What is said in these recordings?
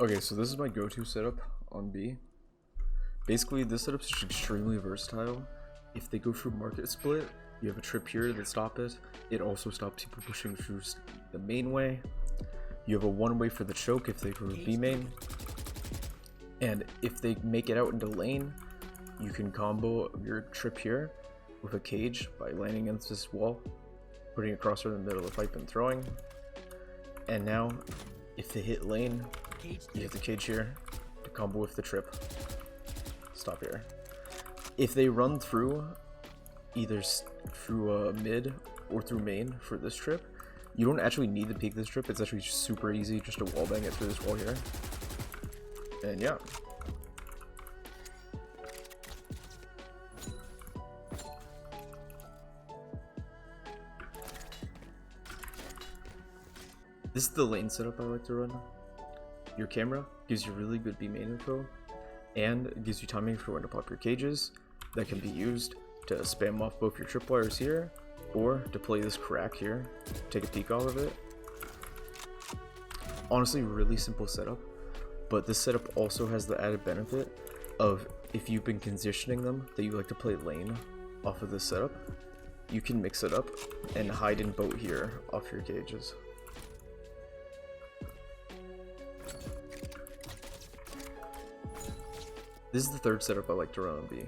Okay, so this is my go-to setup on B. Basically, this setup is extremely versatile. If they go through market split, you have a trip here that stop it. It also stops people pushing through the main way. You have a one-way for the choke if they go to B main. And if they make it out into lane, you can combo your trip here with a cage by landing against this wall, putting a crosshair in the middle of the pipe and throwing. And now, if they hit lane, you have the cage here to combo with the trip. Stop here. If they run through, either through mid or through main for this trip, you don't actually need to peek this trip. It's actually super easy just to wallbang it through this wall here. And yeah. This is the lane setup I like to run. Your camera gives you really good B main info, and it gives you timing for when to pop your cages that can be used to spam off both your tripwires here, or to play this crack here, take a peek off of it. Honestly, really simple setup, but this setup also has the added benefit of if you've been conditioning them that you like to play lane off of this setup, you can mix it up and hide in boat here off your cages. This is the third setup I like to run on B.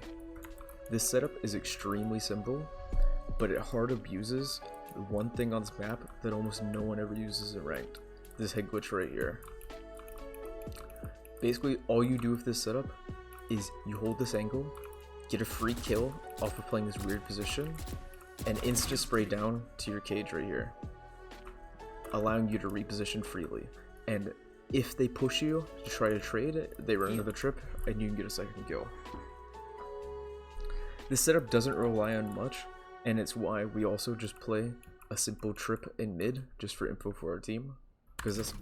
This setup is extremely simple, but it hard abuses the one thing on this map that almost no one ever uses in ranked. This head glitch right here. Basically, all you do with this setup is you hold this angle, get a free kill off of playing this weird position, and insta spray down to your cage right here, allowing you to reposition freely. And if they push you to try to trade, they run into the trip and you can get a second kill. This setup doesn't rely on much, and it's why we also just play a simple trip in mid just for info for our team, because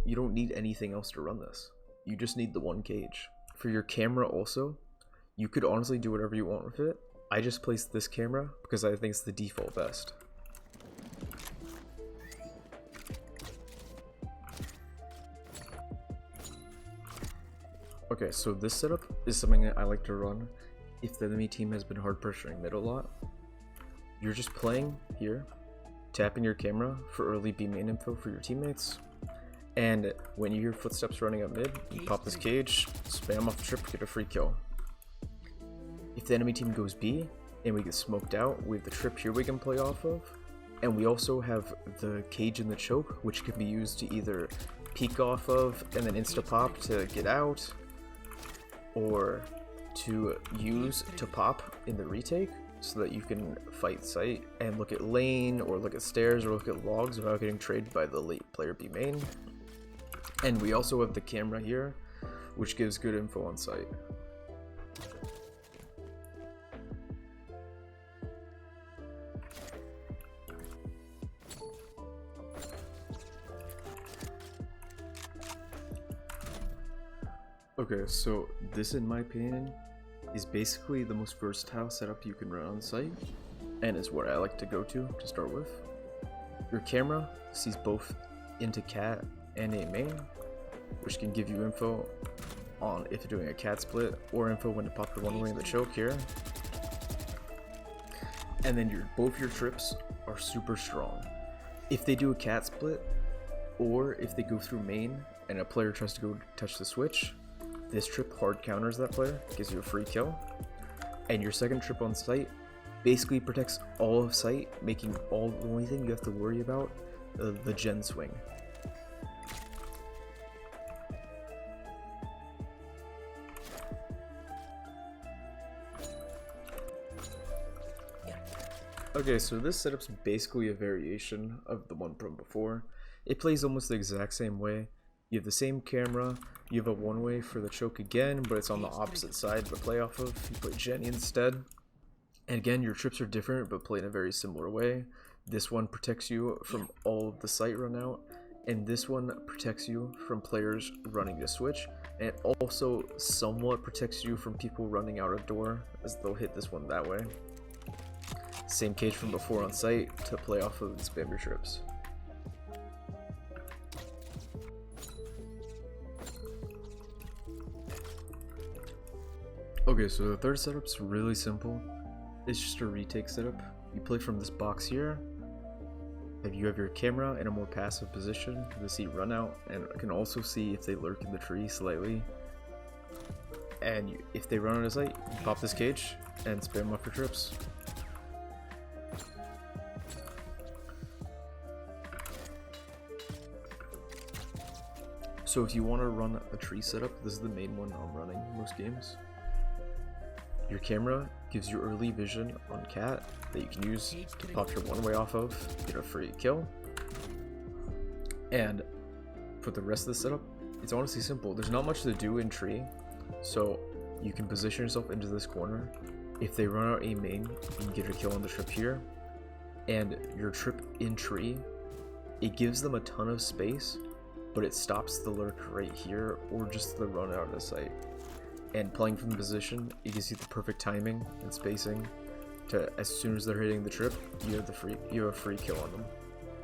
you don't need anything else to run this. You just need the one cage. For your camera also, you could honestly do whatever you want with it. I just placed this camera because I think it's the default best. Okay, so this setup is something that I like to run if the enemy team has been hard pressuring mid a lot. You're just playing here, tapping your camera for early B main info for your teammates, and when you hear footsteps running up mid, you pop this cage, spam off the trip, get a free kill. If the enemy team goes B and we get smoked out, we have the trip here we can play off of, and we also have the cage and the choke, which can be used to either peek off of and then insta pop to get out, or to use to pop in the retake so that you can fight sight and look at lane or look at stairs or look at logs without getting traded by the late player B main. And we also have the camera here, which gives good info on sight. Okay, so this, in my opinion, is basically the most versatile setup you can run on site, and is what I like to go to start with. Your camera sees both into cat and a main, which can give you info on if you're doing a cat split, or info when to pop your one way in the choke here. And then both your trips are super strong. If they do a cat split, or if they go through main and a player tries to go touch the switch, this trip hard counters that player, gives you a free kill, and your second trip on site basically protects all of site, making the only thing you have to worry about the gen swing. Okay, so this setup's basically a variation of the one from before. It plays almost the exact same way. You have the same camera, you have a one-way for the choke again, but it's on the opposite side to play off of. You play Jenny instead. And again, your trips are different, but play in a very similar way. This one protects you from all of the site run out, and this one protects you from players running to switch, and it also somewhat protects you from people running out of door, as they'll hit this one that way. Same cage from before on site to play off of and spam your trips. Okay, so the third setup's really simple. It's just a retake setup. You play from this box here. If you have your camera in a more passive position, the seat run out, and I can also see if they lurk in the tree slightly. And if they run out of sight, you pop this cage and spam up for trips. So if you want to run a tree setup, this is the main one I'm running most games. Your camera gives you early vision on cat that you can use to pop your one way off of, get a free kill. And for the rest of the setup, it's honestly simple. There's not much to do in tree, so you can position yourself into this corner. If they run out a main, you can get a kill on the trip here. And your trip in tree, it gives them a ton of space, but it stops the lurk right here or just the run out of sight. And playing from the position, it gives you the perfect timing and spacing to, as soon as they're hitting the trip, you have a free kill on them.